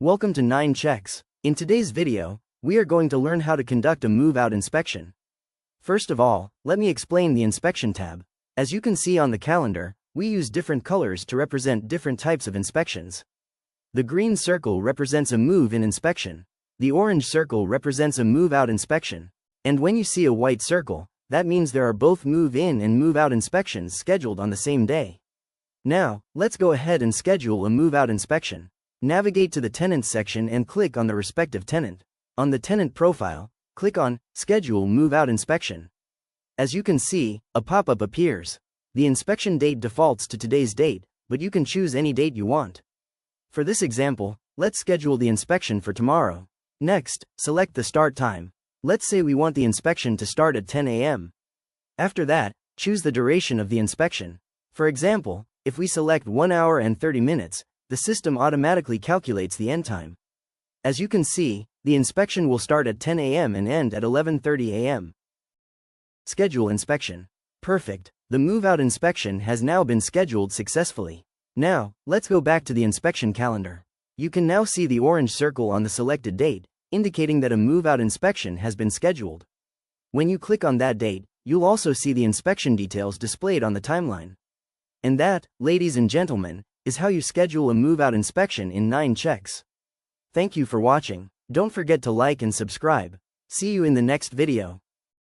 Welcome to 9Checks. In today's video, we are going to learn how to conduct a move-out inspection. First of all, let me explain the inspection tab. As you can see on the calendar, we use different colors to represent different types of inspections. The green circle represents a move-in inspection. The orange circle represents a move-out inspection. And when you see a white circle, that means there are both move-in and move-out inspections scheduled on the same day. Now, let's go ahead and schedule a move-out inspection. Navigate to the Tenants section and click on the respective tenant. On the tenant profile, click on Schedule Move-Out Inspection. As you can see, a pop-up appears. The inspection date defaults to today's date, but you can choose any date you want. For this example, let's schedule the inspection for tomorrow. Next, select the start time. Let's say we want the inspection to start at 10 a.m. After that, choose the duration of the inspection. For example, if we select 1 hour and 30 minutes, the system automatically calculates the end time. As you can see, the inspection will start at 10 a.m. and end at 11:30 a.m. Schedule inspection. Perfect. The move-out inspection has now been scheduled successfully. Now, let's go back to the inspection calendar. You can now see the orange circle on the selected date, indicating that a move-out inspection has been scheduled. When you click on that date, you'll also see the inspection details displayed on the timeline. And that, ladies and gentlemen, is how you schedule a move-out inspection in 9Checks. Thank you for watching. Don't forget to like and subscribe. See you in the next video.